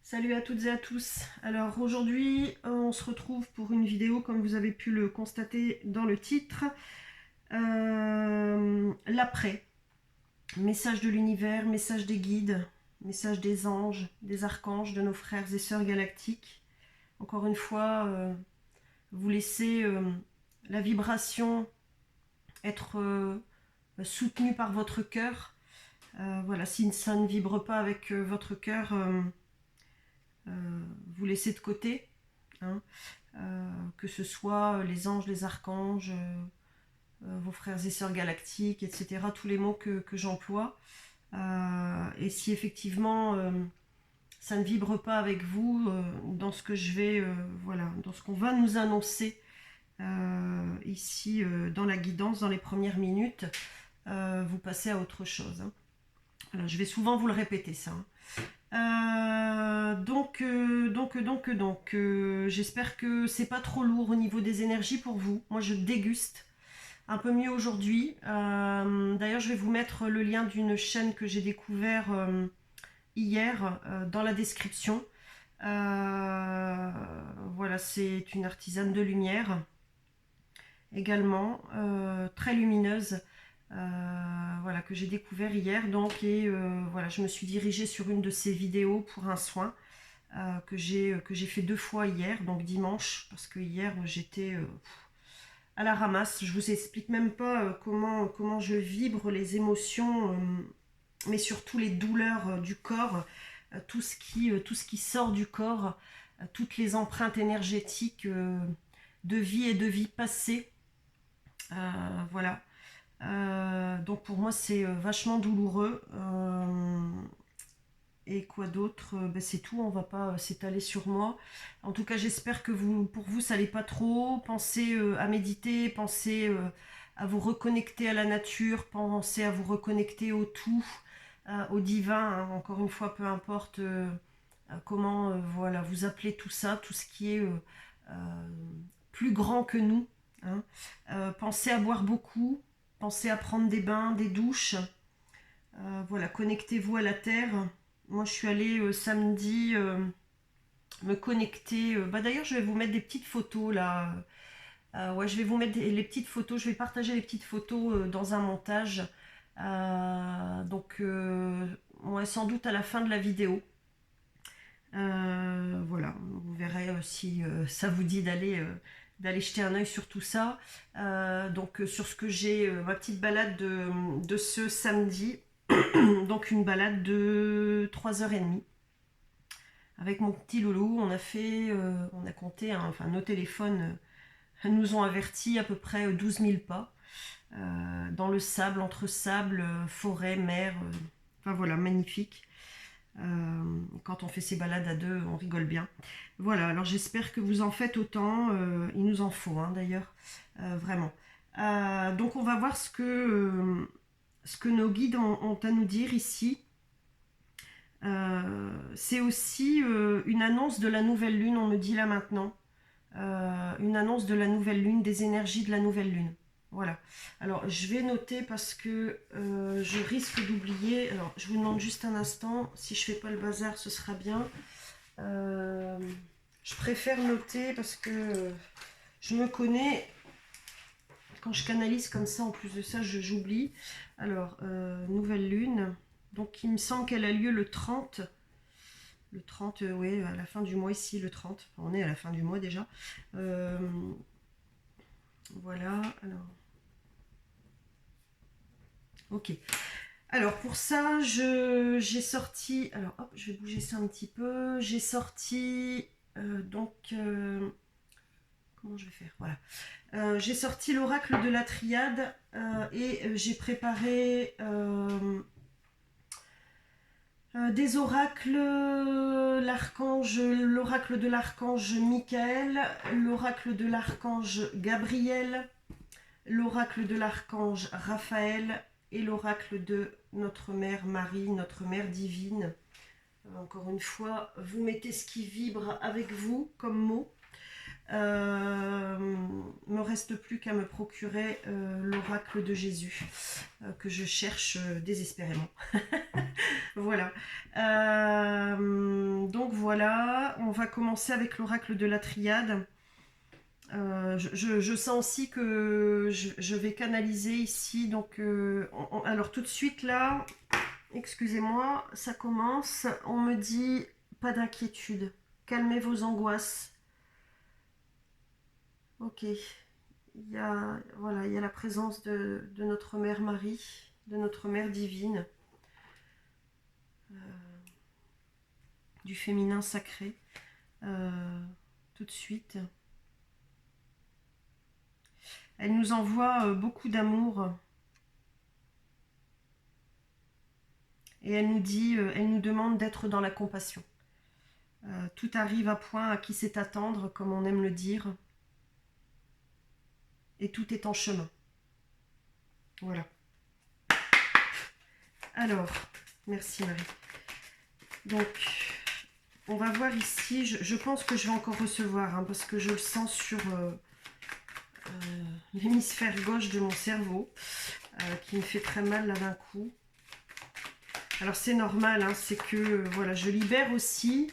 Salut à toutes et à tous. Alors aujourd'hui, on se retrouve pour une vidéo, comme vous avez pu le constater dans le titre, l'après. Message de l'univers, message des guides, message des anges, des archanges, de nos frères et sœurs galactiques. Encore une fois, vous laissez la vibration être soutenue par votre cœur. Voilà, si ça ne vibre pas avec votre cœur, vous laissez de côté, hein, que ce soit les anges, les archanges, vos frères et sœurs galactiques, etc. Tous les mots que j'emploie. Et si effectivement ça ne vibre pas avec vous dans ce que je vais, voilà, dans ce qu'on va nous annoncer ici dans la guidance, dans les premières minutes, vous passez à autre chose. Hein. Alors, je vais souvent vous le répéter ça. Hein. J'espère que c'est pas trop lourd au niveau des énergies pour vous. Moi, je déguste un peu mieux aujourd'hui. D'ailleurs, je vais vous mettre le lien d'une chaîne que j'ai découvert hier dans la description. Voilà, c'est une artisane de lumière également, très lumineuse. Voilà, que j'ai découvert hier donc, et voilà, je me suis dirigée sur une de ses vidéos pour un soin que j'ai fait 2 fois hier, donc dimanche, parce que hier j'étais à la ramasse. Je vous explique même pas comment je vibre les émotions, mais surtout les douleurs du corps, tout ce qui sort du corps, toutes les empreintes énergétiques de vie et de vie passée. Voilà. Donc pour moi c'est vachement douloureux. Et quoi d'autre, ben c'est tout, on va pas s'étaler sur moi. En tout cas j'espère que pour vous ça n'allait pas trop. Pensez à méditer, pensez à vous reconnecter à la nature, pensez à vous reconnecter au tout, au divin, hein. Encore une fois, peu importe comment voilà, vous appelez tout ça, tout ce qui est plus grand que nous. Hein. Pensez à boire beaucoup, pensez à prendre des bains, des douches. Voilà, connectez-vous à la terre. Moi, je suis allée samedi me connecter. Bah, d'ailleurs, je vais vous mettre des petites photos là. Ouais, je vais vous mettre les petites photos. Je vais partager les petites photos dans un montage. Donc, ouais, sans doute à la fin de la vidéo. Voilà, vous verrez si ça vous dit d'aller jeter un œil sur tout ça. Donc sur ce que j'ai, ma petite balade de ce samedi, donc une balade de 3h30 avec mon petit loulou. On a compté, hein, enfin nos téléphones nous ont avertis à peu près 12 000 pas dans le sable, entre sable, forêt, mer. Enfin voilà, magnifique. Quand on fait ces balades à deux, on rigole bien. Voilà, alors j'espère que vous en faites autant. Il nous en faut, hein, d'ailleurs, vraiment. Donc on va voir ce que nos guides ont à nous dire ici. C'est aussi une annonce de la nouvelle lune, on me dit là maintenant. Une annonce de la nouvelle lune, des énergies de la nouvelle lune. Voilà. Alors, je vais noter parce que je risque d'oublier. Alors, je vous demande juste un instant. Si je fais pas le bazar, ce sera bien. Je préfère noter parce que je me connais. Quand je canalise comme ça, en plus de ça, j'oublie. Alors, nouvelle lune. Donc, il me semble qu'elle a lieu le 30. Le 30, oui, à la fin du mois ici, le 30. Enfin, on est à la fin du mois déjà. Voilà, alors. Ok. Alors pour ça, j'ai sorti. Alors hop, je vais bouger ça un petit peu. J'ai sorti. Comment je vais faire? Voilà. J'ai sorti l'oracle de la triade et j'ai préparé des oracles, l'oracle de l'archange Michael, l'oracle de l'archange Gabriel, l'oracle de l'archange Raphaël et l'oracle de notre mère Marie, notre mère divine. Encore une fois, vous mettez ce qui vibre avec vous comme mot. Me reste plus qu'à me procurer l'oracle de Jésus que je cherche désespérément. Voilà. Donc voilà, on va commencer avec l'oracle de la triade. Je sens aussi que je vais canaliser ici. Donc, alors tout de suite là, excusez-moi, ça commence. On me dit pas d'inquiétude, calmez vos angoisses. Ok, voilà, il y a la présence de notre Mère Marie, de notre Mère divine, du féminin sacré. Tout de suite. Elle nous envoie beaucoup d'amour. Et elle nous dit, elle nous demande d'être dans la compassion. Tout arrive à point à qui sait attendre, comme on aime le dire. Et tout est en chemin. Voilà. Alors, merci Marie. Donc, on va voir ici. Je pense que je vais encore recevoir, hein, parce que je le sens sur l'hémisphère gauche de mon cerveau, qui me fait très mal là d'un coup. Alors c'est normal, hein, c'est que voilà, je libère aussi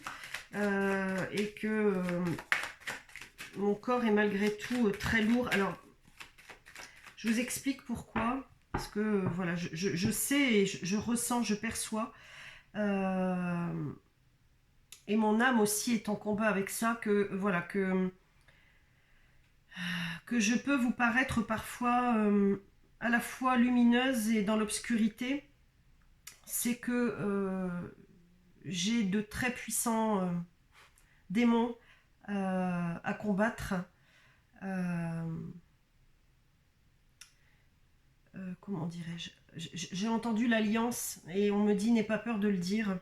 et que mon corps est malgré tout très lourd. Alors, je vous explique pourquoi. Parce que voilà, je sais et je ressens, je perçois. Et mon âme aussi est en combat avec ça, que voilà, que je peux vous paraître parfois à la fois lumineuse et dans l'obscurité. C'est que j'ai de très puissants démons à combattre. Comment dirais-je, j'ai entendu l'alliance et on me dit n'aie pas peur de le dire.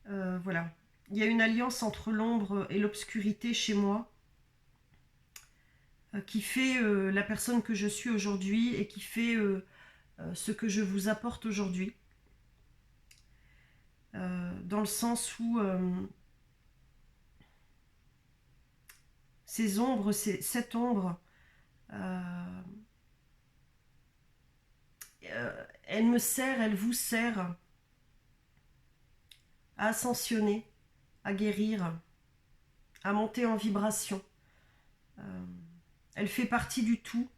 Voilà, il y a une alliance entre l'ombre et l'obscurité chez moi qui fait la personne que je suis aujourd'hui et qui fait ce que je vous apporte aujourd'hui. Dans le sens où ces ombres, cette ombre, elle me sert, elle vous sert à ascensionner, à guérir, à monter en vibration. Elle fait partie du tout.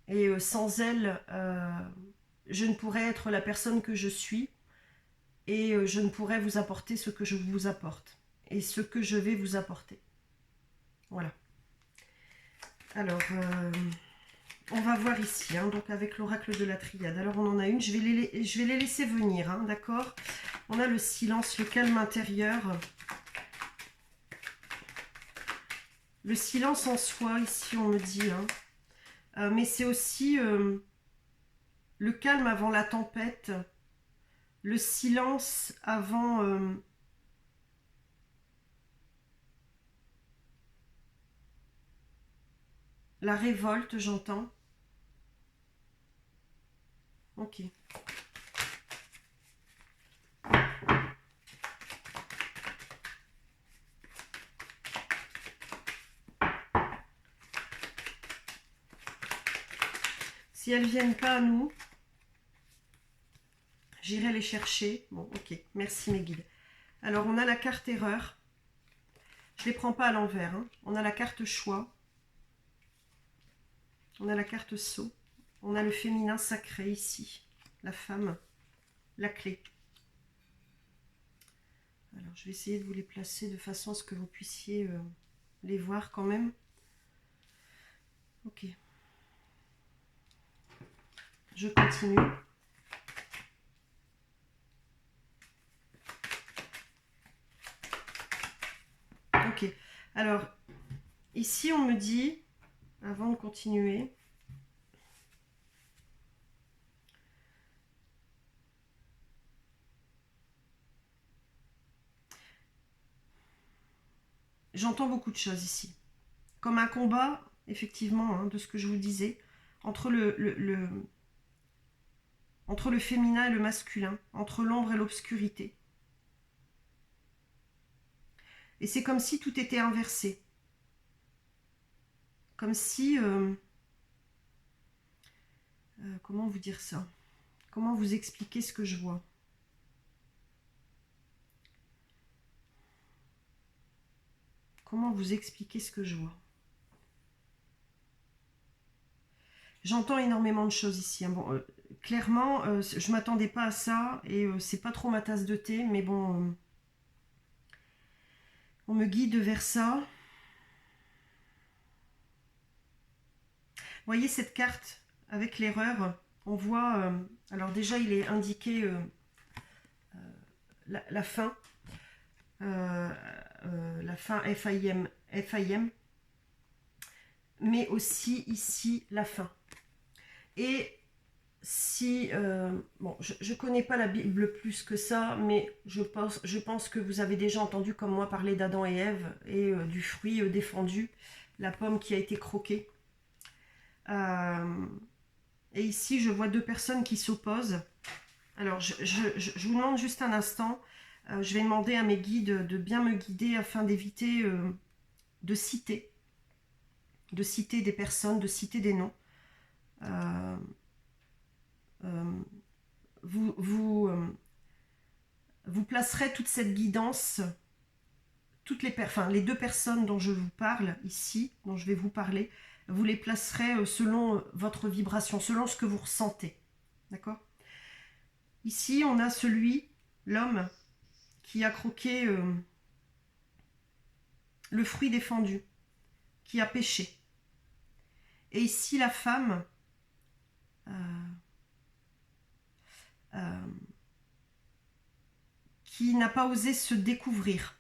Et sans elle, je ne pourrais être la personne que je suis. Et je ne pourrais vous apporter ce que je vous apporte. Et ce que je vais vous apporter. Voilà. Alors, on va voir ici, hein, donc avec l'oracle de la triade. Alors, on en a une. Je vais les laisser venir, hein, d'accord? On a le silence, le calme intérieur. Le silence en soi, ici, on me dit. Hein. Mais c'est aussi le calme avant la tempête. Le silence avant la révolte, j'entends. Ok. Si elles ne viennent pas à nous, j'irai les chercher. Bon, ok. Merci mes guides. Alors, on a la carte erreur. Je ne les prends pas à l'envers. Hein. On a la carte choix. On a la carte sceau. On a le féminin sacré ici. La femme. La clé. Alors, je vais essayer de vous les placer de façon à ce que vous puissiez les voir quand même. Ok. Je continue. Ok. Alors, ici, on me dit, avant de continuer, j'entends beaucoup de choses ici. Comme un combat, effectivement, hein, de ce que je vous disais, entre entre le féminin et le masculin, entre l'ombre et l'obscurité. Et c'est comme si tout était inversé. Comme si... comment vous dire ça? Comment vous expliquer ce que je vois? comment vous expliquer ce que je vois? J'entends énormément de choses ici. Hein. Bon, clairement, je ne m'attendais pas à ça et c'est pas trop ma tasse de thé, mais bon, on me guide vers ça. Vous voyez cette carte avec l'erreur? On voit, alors déjà il est indiqué la fin, la fin FIM, FIM, mais aussi ici la fin. Et si, bon, je connais pas la Bible plus que ça, mais je pense que vous avez déjà entendu comme moi parler d'Adam et Ève et du fruit défendu, la pomme qui a été croquée. Et ici, je vois deux personnes qui s'opposent. Alors, je vous demande juste un instant. Je vais demander à mes guides de bien me guider afin d'éviter de citer des personnes, de citer des noms. Vous placerez toute cette guidance, les deux personnes dont je vous parle ici, dont je vais vous parler, vous les placerez selon votre vibration, selon ce que vous ressentez. D'accord? Ici, on a l'homme, qui a croqué le fruit défendu, qui a péché. Et ici, la femme qui n'a pas osé se découvrir,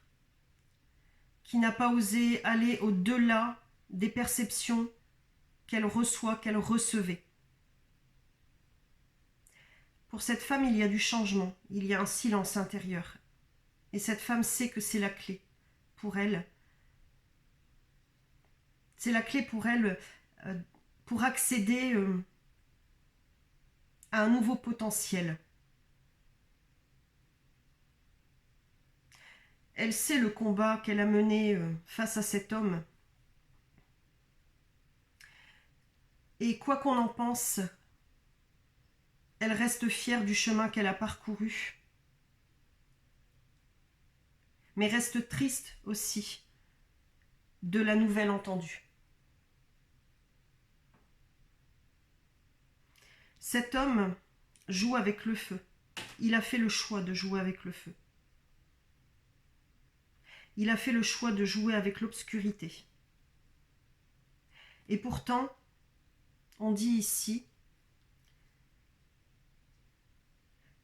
qui n'a pas osé aller au-delà des perceptions qu'elle reçoit, qu'elle recevait. Pour cette femme, il y a du changement, il y a un silence intérieur. Et cette femme sait que c'est la clé pour elle. C'est la clé pour elle pour accéder à un nouveau potentiel. Elle sait le combat qu'elle a mené face à cet homme. Et quoi qu'on en pense, elle reste fière du chemin qu'elle a parcouru. Mais reste triste aussi de la nouvelle entendue. Cet homme joue avec le feu. Il a fait le choix de jouer avec le feu. Il a fait le choix de jouer avec l'obscurité. Et pourtant, on dit ici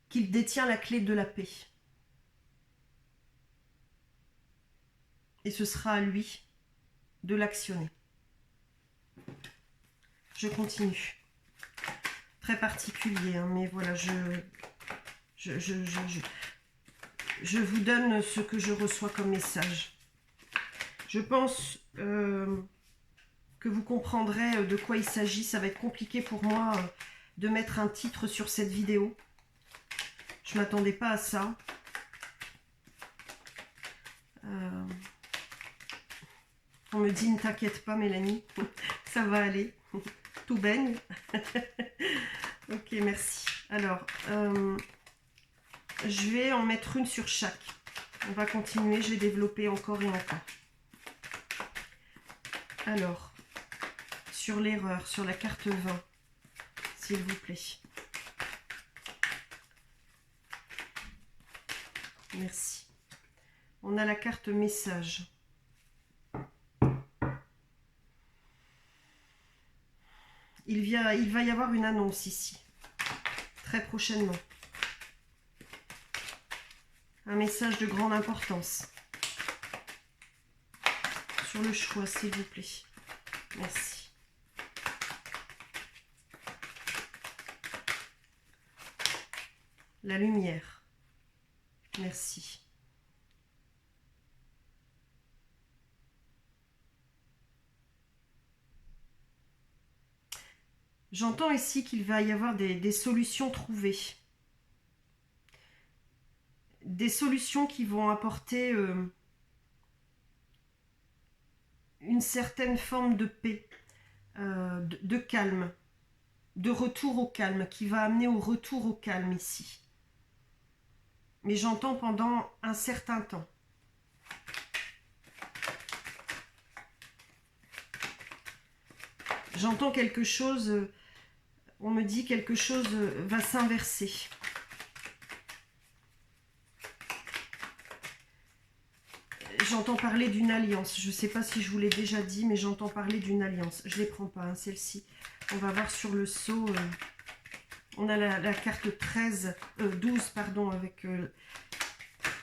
qu'il détient la clé de la paix. Et ce sera à lui de l'actionner. Je continue. Très particulier, hein, mais voilà, je vous donne ce que je reçois comme message. Je pense que vous comprendrez de quoi il s'agit. Ça va être compliqué pour moi de mettre un titre sur cette vidéo. Je ne m'attendais pas à ça. On me dit ne t'inquiète pas Mélanie, ça va aller, tout baigne. Ok, merci. Alors, je vais en mettre une sur chaque. On va continuer, je vais développer encore et encore. Alors, sur l'erreur, sur la carte 20, s'il vous plaît. Merci. On a la carte message. Il va y avoir une annonce ici, très prochainement. Un message de grande importance. Sur le choix, s'il vous plaît. Merci. La lumière. Merci. J'entends ici qu'il va y avoir des solutions trouvées. Des solutions qui vont apporter une certaine forme de paix, de calme, de retour au calme, qui va amener au retour au calme ici. Mais j'entends pendant un certain temps. J'entends quelque chose, on me dit quelque chose va s'inverser. J'entends parler d'une alliance. Je ne sais pas si je vous l'ai déjà dit, mais j'entends parler d'une alliance. Je ne les prends pas, hein, celle-ci. On va voir sur le sceau. On a la carte 12, pardon, avec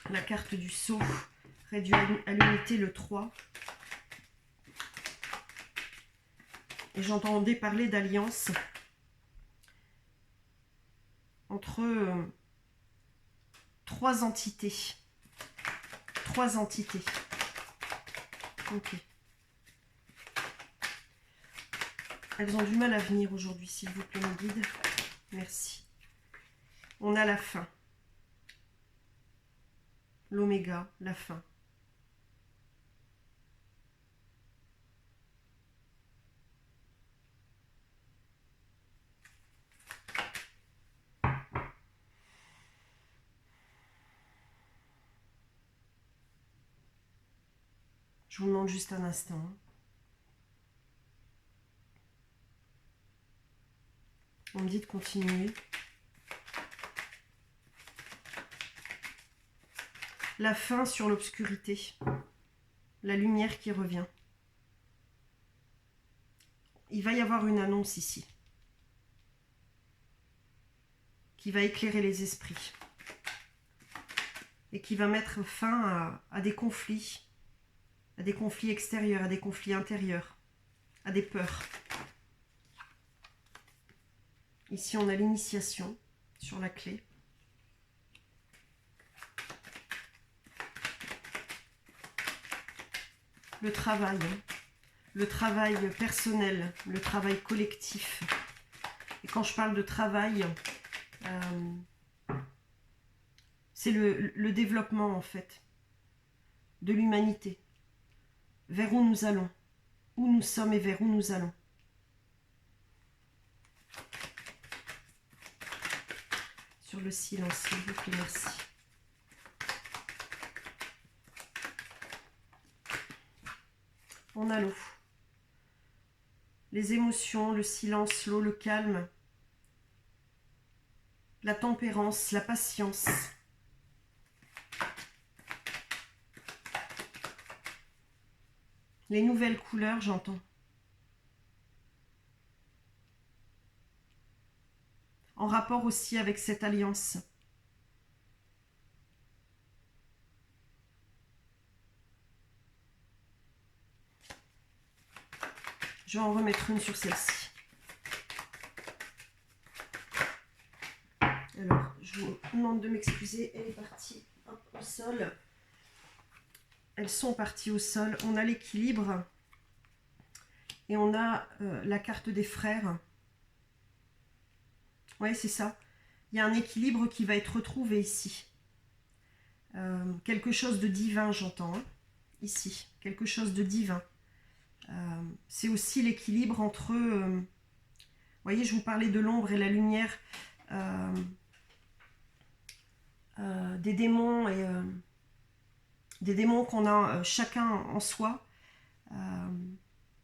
la carte du sceau. Réduit à l'unité le 3. Et j'entendais parler d'alliance entre 3 entités. 3 entités. Ok. Elles ont du mal à venir aujourd'hui, s'il vous plaît, mes guides. Merci. On a la fin. L'oméga, la fin. Je vous demande juste un instant. On me dit de continuer. La fin sur l'obscurité. La lumière qui revient. Il va y avoir une annonce ici. Qui va éclairer les esprits. Et qui va mettre fin à des conflits. À des conflits extérieurs, à des conflits intérieurs. À des peurs. Ici, on a l'initiation sur la clé. Le travail personnel, le travail collectif. Et quand je parle de travail, c'est le développement en fait de l'humanité. Vers où nous allons, où nous sommes et vers où nous allons. Sur le silence, s'il vous plaît, merci. On a l'eau. Les émotions, le silence, l'eau, le calme, la tempérance, la patience. Les nouvelles couleurs, j'entends. En rapport aussi avec cette alliance. Je vais en remettre une sur celle-ci. Alors, je vous demande de m'excuser, elle est partie au sol. Elles sont parties au sol. On a l'équilibre et on a la carte des frères. Oui, c'est ça. Il y a un équilibre qui va être retrouvé ici. Quelque chose de divin, j'entends. Hein, ici, quelque chose de divin. C'est aussi l'équilibre entre... vous voyez, je vous parlais de l'ombre et la lumière. Des démons et... des démons qu'on a chacun en soi,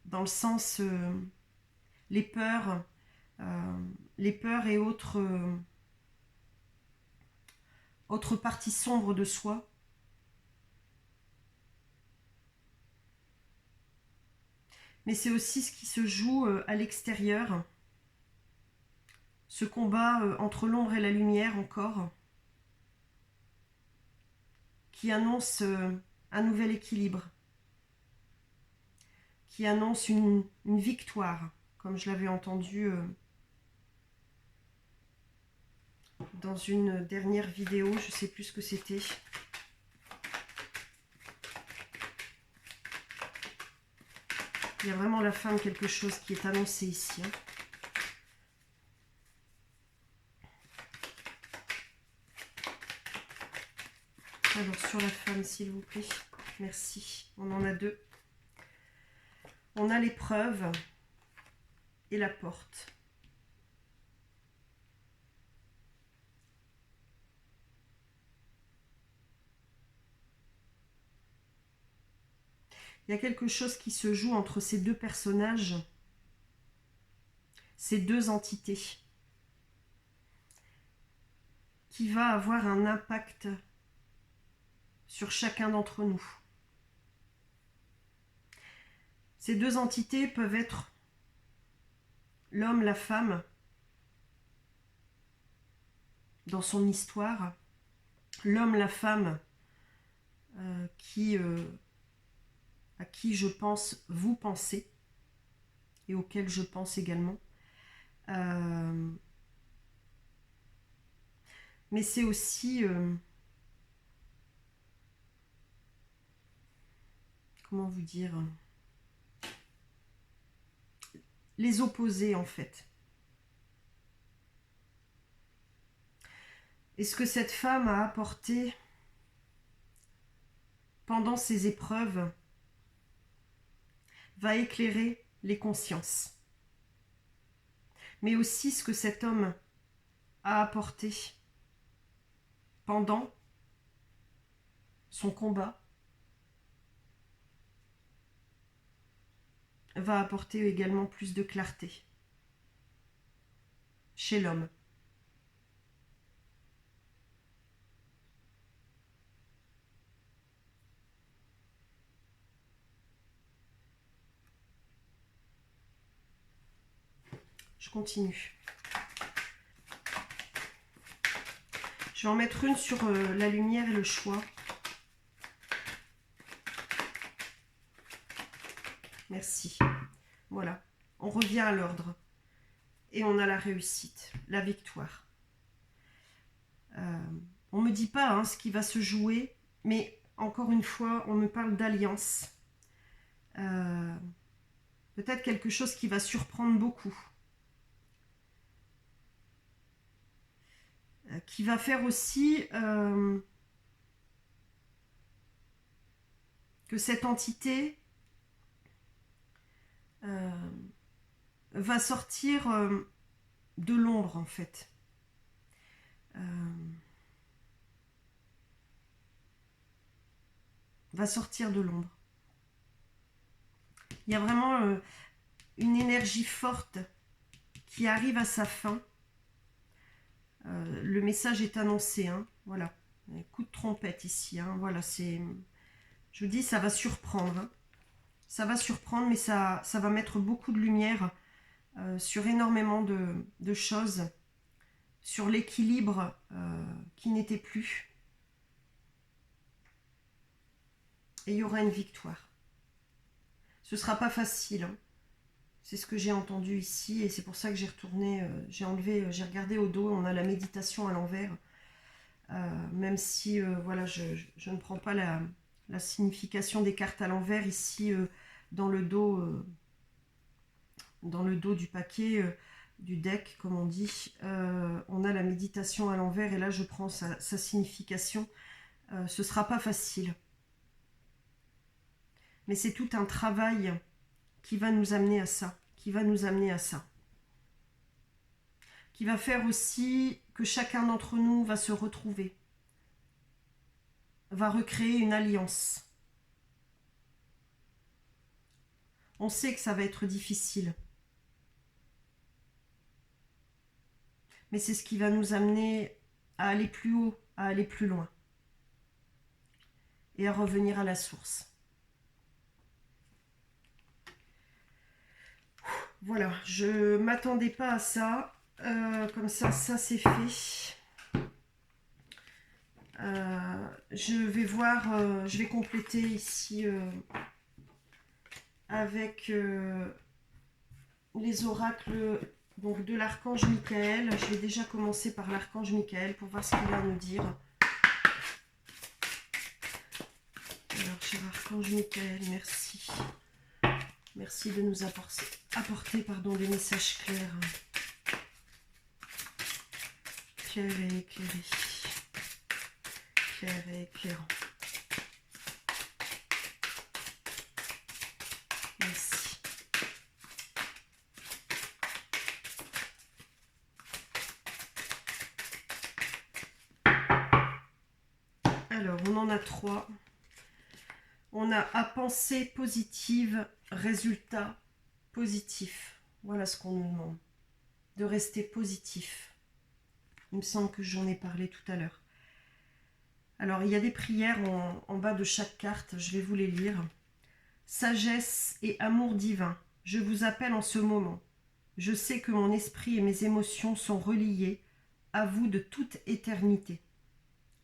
dans le sens les peurs et autres parties sombres de soi. Mais c'est aussi ce qui se joue à l'extérieur, ce combat entre l'ombre et la lumière encore, qui annonce un nouvel équilibre, qui annonce une victoire, comme je l'avais entendu dans une dernière vidéo, je ne sais plus ce que c'était. Il y a vraiment la fin de quelque chose qui est annoncé ici. Hein. Alors, sur la femme, s'il vous plaît. Merci. On en a 2. On a l'épreuve et la porte. Il y a quelque chose qui se joue entre ces 2 personnages. ces deux entités qui va avoir un impact sur chacun d'entre nous. Ces deux entités peuvent être l'homme, la femme, dans son histoire, l'homme, la femme, à qui je pense, vous pensez, et auquel je pense également. Mais c'est aussi, comment vous dire, les opposés en fait. Et ce que cette femme a apporté pendant ces épreuves va éclairer les consciences. Mais aussi ce que cet homme a apporté pendant son combat va apporter également plus de clarté chez l'homme. Je continue. Je vais en mettre une sur la lumière et le choix. Merci. Voilà. On revient à l'ordre. Et on a la réussite, la victoire. On ne me dit pas ce qui va se jouer, mais encore une fois, on me parle d'alliance. Peut-être quelque chose qui va surprendre beaucoup. Qui va faire aussi que cette entité va sortir de l'ombre en fait. Va sortir de l'ombre. Il y a vraiment une énergie forte qui arrive à sa fin. Le message est annoncé, voilà. Un coup de trompette ici, voilà, c'est... Je vous dis, ça va surprendre. Ça va surprendre, mais ça va mettre beaucoup de lumière sur énormément de choses, sur l'équilibre qui n'était plus. Et il y aura une victoire. Ce ne sera pas facile, C'est ce que j'ai entendu ici, et c'est pour ça que j'ai retourné, j'ai regardé au dos, on a la méditation à l'envers. Même si, voilà, je ne prends pas la signification des cartes à l'envers ici dans le dos du paquet, du deck, comme on dit. On a la méditation à l'envers, et là je prends sa signification. Ce ne sera pas facile. Mais c'est tout un travail qui va nous amener à ça, qui va faire aussi que chacun d'entre nous va se retrouver, va recréer une alliance. On sait que ça va être difficile, mais c'est ce qui va nous amener à aller plus haut, à aller plus loin et à revenir à la source. Voilà, je m'attendais pas à ça. Comme ça c'est fait. Je vais voir, je vais compléter ici avec les oracles donc de l'archange Michael. Je vais déjà commencer par l'archange Michael pour voir ce qu'il va nous dire. Alors, cher archange Michael, merci. Merci de nous apporter des messages clairs. Clairs et éclairés. Clair et éclairant. Merci. Alors, on en a 3. On a à pensée positive, résultat positif. Voilà ce qu'on nous demande. de rester positif. Il me semble que j'en ai parlé tout à l'heure. Alors, il y a des prières en bas de chaque carte, je vais vous les lire. Sagesse et amour divin, je vous appelle en ce moment. Je sais que mon esprit et mes émotions sont reliés à vous de toute éternité.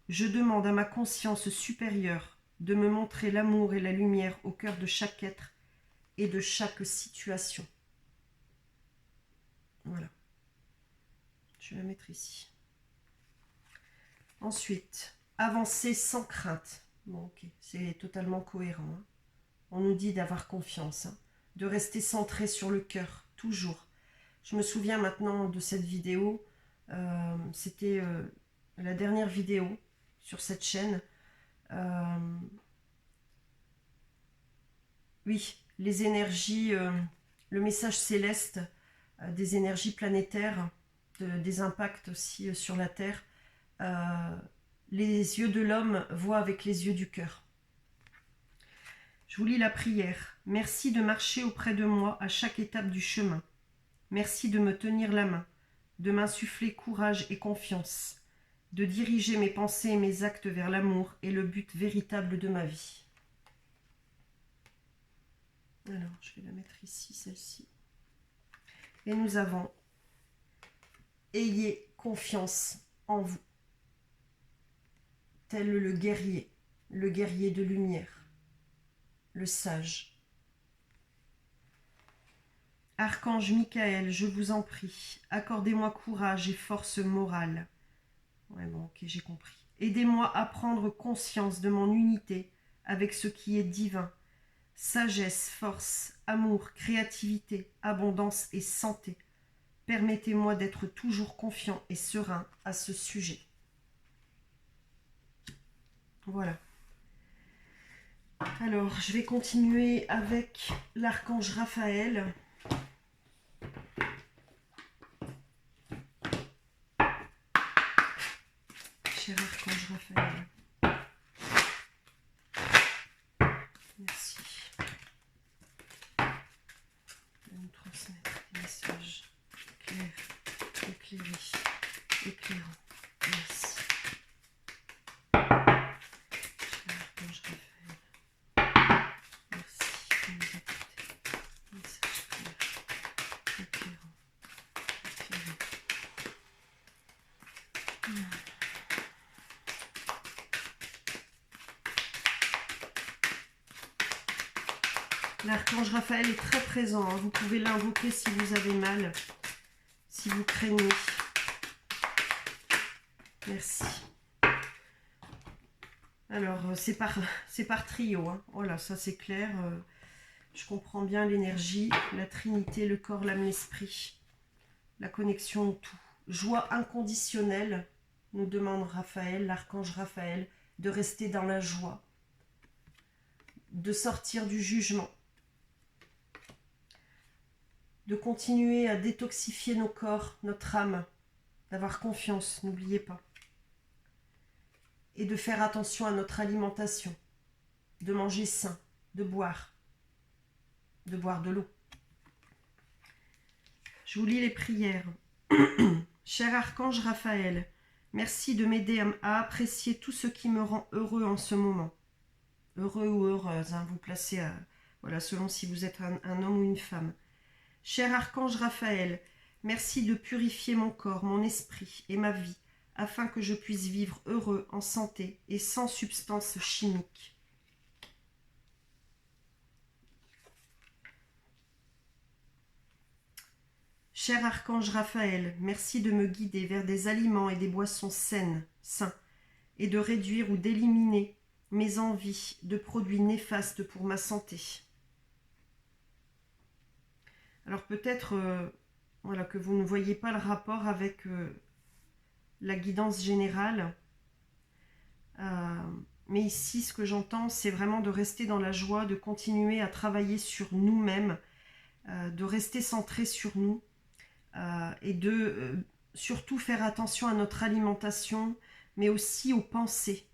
Je demande à ma conscience supérieure de me montrer l'amour et la lumière au cœur de chaque être et de chaque situation. Voilà. Je vais la mettre ici. Ensuite, avancer sans crainte. Bon, ok, c'est totalement cohérent. Hein. On nous dit d'avoir confiance, hein, de rester centré sur le cœur, toujours. Je me souviens maintenant de cette vidéo. C'était la dernière vidéo sur cette chaîne. Oui, les énergies, le message céleste, des énergies planétaires, des impacts aussi sur la Terre. Les yeux de l'homme voient avec les yeux du cœur. Je vous lis la prière. Merci de marcher auprès de moi à chaque étape du chemin. Merci de me tenir la main, de m'insuffler courage et confiance, de diriger mes pensées et mes actes vers l'amour et le but véritable de ma vie. Alors, je vais la mettre ici, celle-ci. Et nous avons « Ayez confiance en vous », tel le guerrier de lumière, le sage. Archange Michael, je vous en prie, accordez-moi courage et force morale. Ouais, bon, ok, j'ai compris. Aidez-moi à prendre conscience de mon unité avec ce qui est divin. Sagesse, force, amour, créativité, abondance et santé. Permettez-moi d'être toujours confiant et serein à ce sujet. Voilà. Alors, je vais continuer avec l'archange Raphaël. Cher archange Raphaël. Merci. De nous transmettre des messages clairs, éclairés, éclairants. Merci. Cher archange Raphaël. Merci de nous apporter des messages clairs, éclairants, éclairés. L'archange Raphaël est très présent. Hein. Vous pouvez l'invoquer si vous avez mal, si vous craignez. Merci. Alors, c'est par trio. Hein. Voilà, ça c'est clair. Je comprends bien l'énergie, la Trinité, le corps, l'âme, l'esprit. La connexion au tout. Joie inconditionnelle, nous demande Raphaël, l'archange Raphaël, de rester dans la joie, de sortir du jugement, de continuer à détoxifier nos corps, notre âme, d'avoir confiance, n'oubliez pas. Et de faire attention à notre alimentation, de manger sain, de boire de l'eau. Je vous lis les prières. Cher archange Raphaël, merci de m'aider à apprécier tout ce qui me rend heureux en ce moment. Heureux ou heureuse, hein, vous placez voilà, selon si vous êtes un homme ou une femme. Cher archange Raphaël, merci de purifier mon corps, mon esprit et ma vie, afin que je puisse vivre heureux, en santé et sans substances chimiques. Cher archange Raphaël, merci de me guider vers des aliments et des boissons sains, et de réduire ou d'éliminer mes envies de produits néfastes pour ma santé. Alors peut-être voilà, que vous ne voyez pas le rapport avec la guidance générale, mais ici ce que j'entends c'est vraiment de rester dans la joie, de continuer à travailler sur nous-mêmes, de rester centré sur nous et de surtout faire attention à notre alimentation, mais aussi aux pensées.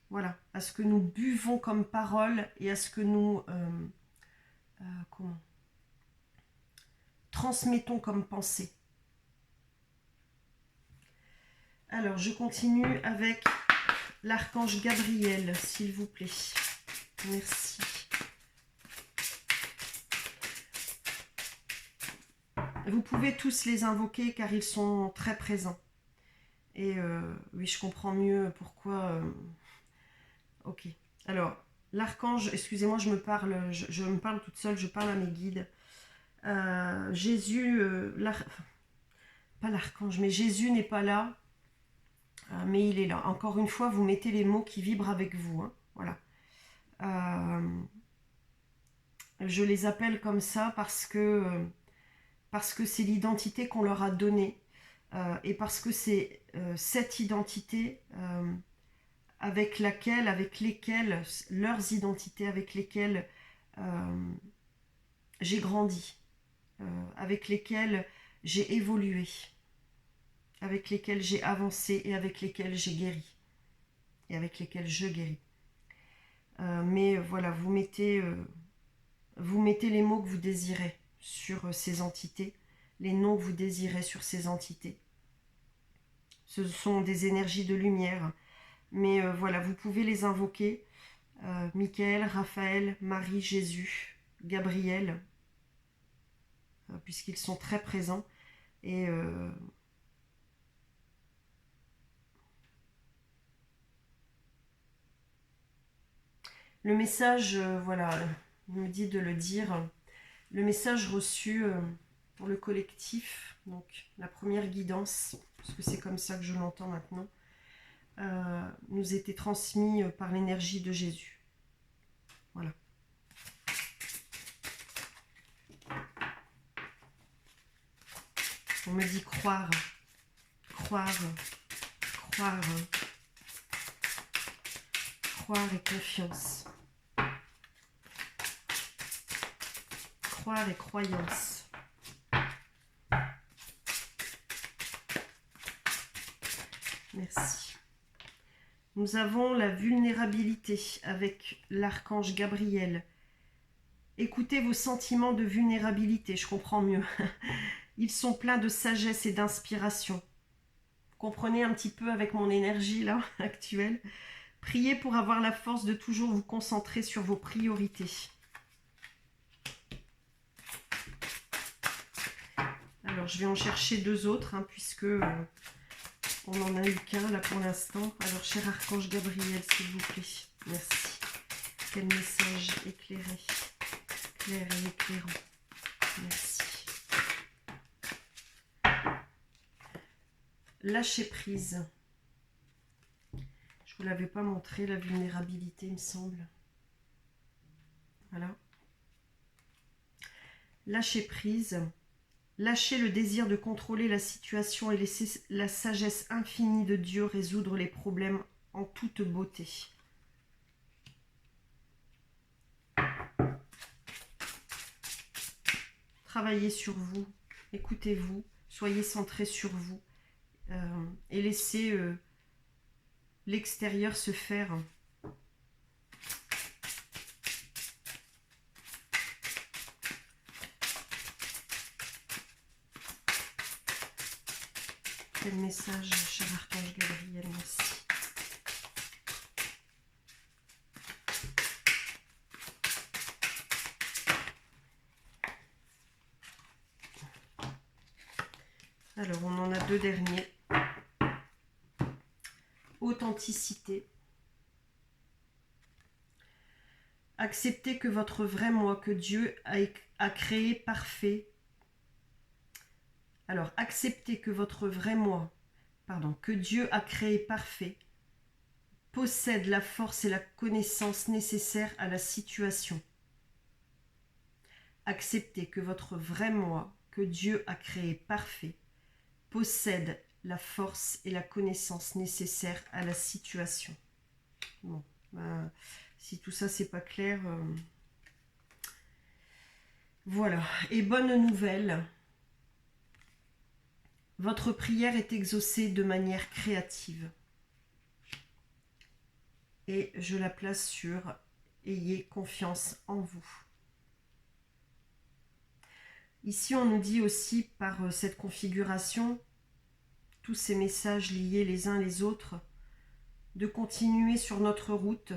Voilà, à ce que nous buvons comme parole et à ce que nous transmettons comme pensée. Alors, je continue avec l'archange Gabriel, s'il vous plaît. Merci. Vous pouvez tous les invoquer car ils sont très présents. Et oui, je comprends mieux pourquoi... Ok. Alors, l'archange, excusez-moi, je me parle toute seule, je parle à mes guides. Jésus, pas l'archange, mais Jésus n'est pas là, mais il est là. Encore une fois, vous mettez les mots qui vibrent avec vous. Hein, voilà. Je les appelle comme ça parce que c'est l'identité qu'on leur a donnée et parce que c'est cette identité avec lesquelles, leurs identités avec lesquelles j'ai grandi, avec lesquelles j'ai évolué, avec lesquelles j'ai avancé et avec lesquelles j'ai guéri et avec lesquelles je guéris. Mais voilà, vous mettez les mots que vous désirez sur ces entités, les noms que vous désirez sur ces entités. Ce sont des énergies de lumière, mais voilà, vous pouvez les invoquer. Michael, Raphaël, Marie, Jésus, Gabriel, puisqu'ils sont très présents. Et le message, voilà, il me dit de le dire. Le message reçu pour le collectif, donc la première guidance, parce que c'est comme ça que je l'entends maintenant, nous était transmis par l'énergie de Jésus. Voilà. On me dit croire, croire, croire, croire et confiance. Croire et croyance. Merci. Nous avons la vulnérabilité avec l'archange Gabriel. Écoutez vos sentiments de vulnérabilité, je comprends mieux. Ils sont pleins de sagesse et d'inspiration. Comprenez un petit peu avec mon énergie là, actuelle. Priez pour avoir la force de toujours vous concentrer sur vos priorités. Alors, je vais en chercher deux autres, hein, puisque on n'en a eu qu'un là pour l'instant. Alors, cher archange Gabriel, s'il vous plaît. Merci. Quel message éclairé, clair et éclairant. Merci. Lâcher prise. Je ne vous l'avais pas montré, la vulnérabilité, il me semble. Voilà. Lâcher prise. Lâcher le désir de contrôler la situation et laisser la sagesse infinie de Dieu résoudre les problèmes en toute beauté. Travaillez sur vous, écoutez-vous, soyez centrés sur vous et laissez l'extérieur se faire. Quel message, cher archange Gabriel, merci. Alors, on en a deux derniers. Authenticité. Acceptez que votre vrai moi, que Dieu a créé parfait. Alors, acceptez que votre vrai moi, que Dieu a créé parfait, possède la force et la connaissance nécessaires à la situation. Acceptez que votre vrai moi, que Dieu a créé parfait, possède la force et la connaissance nécessaires à la situation. Bon, si tout ça c'est pas clair, voilà. Et bonne nouvelle, votre prière est exaucée de manière créative. Et je la place sur « Ayez confiance en vous ». Ici, on nous dit aussi par cette configuration tous ces messages liés les uns les autres, de continuer sur notre route,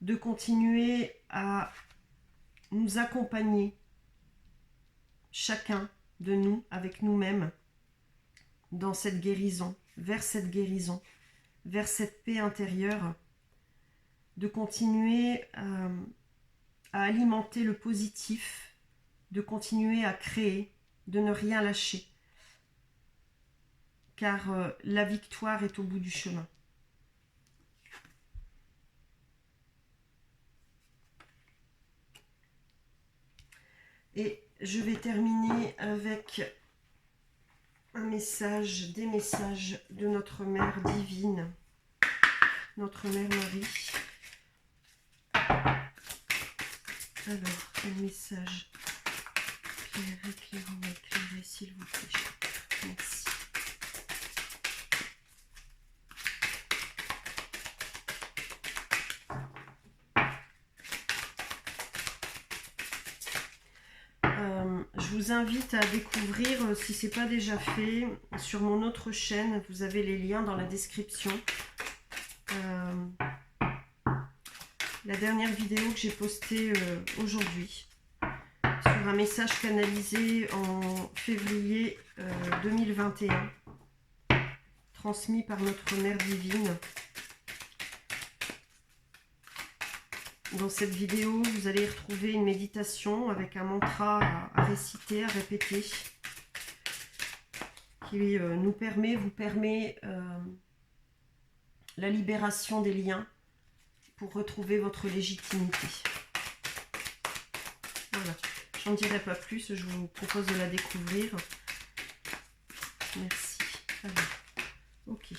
de continuer à nous accompagner, chacun de nous, avec nous-mêmes, dans cette guérison, vers cette paix intérieure, de continuer à alimenter le positif, de continuer à créer, de ne rien lâcher, car la victoire est au bout du chemin. Et je vais terminer avec un message, des messages de notre Mère divine, notre Mère Marie. Alors, un message. Éclairez, s'il vous plaît. Merci. Je vous invite à découvrir, si ce n'est pas déjà fait, sur mon autre chaîne, vous avez les liens dans la description. La dernière vidéo que j'ai postée aujourd'hui, sur un message canalisé en février 2021, transmis par notre Mère divine. Dans cette vidéo, vous allez retrouver une méditation avec un mantra à réciter, à répéter, qui vous permet la libération des liens pour retrouver votre légitimité. Voilà, j'en dirai pas plus, je vous propose de la découvrir. Merci. Alors, ok.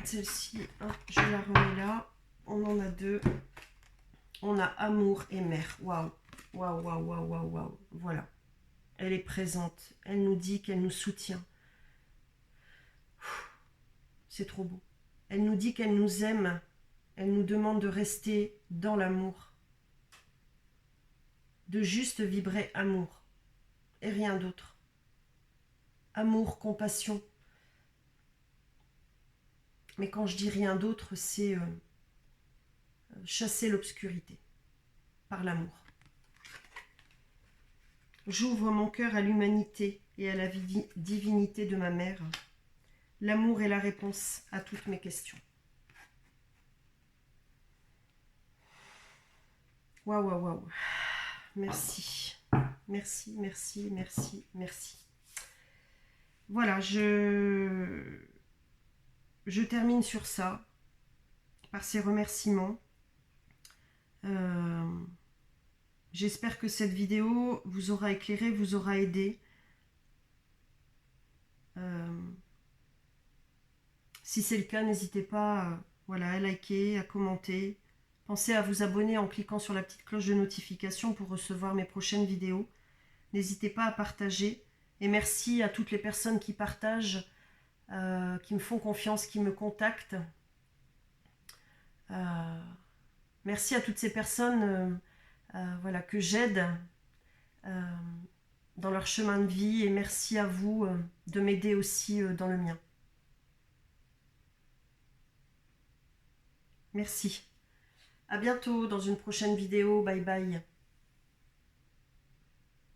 Celle-ci, je la remets là. On en a deux. On a amour et mère. Waouh, waouh, waouh, waouh, waouh, waouh. Voilà. Elle est présente. Elle nous dit qu'elle nous soutient. C'est trop beau. Elle nous dit qu'elle nous aime. Elle nous demande de rester dans l'amour. De juste vibrer amour. Et rien d'autre. Amour, compassion. Mais quand je dis rien d'autre, c'est chasser l'obscurité par l'amour. J'ouvre mon cœur à l'humanité et à la divinité de ma mère. L'amour est la réponse à toutes mes questions. Waouh, waouh, waouh. Merci. Merci, merci, merci, merci. Voilà, je termine sur ça, par ces remerciements. J'espère que cette vidéo vous aura éclairé, vous aura aidé. Si c'est le cas, n'hésitez pas à liker, à commenter. Pensez à vous abonner en cliquant sur la petite cloche de notification pour recevoir mes prochaines vidéos. N'hésitez pas à partager. Et merci à toutes les personnes qui partagent, qui me font confiance, qui me contactent. Merci à toutes ces personnes que j'aide dans leur chemin de vie. Et merci à vous de m'aider aussi dans le mien. Merci. À bientôt dans une prochaine vidéo. Bye bye.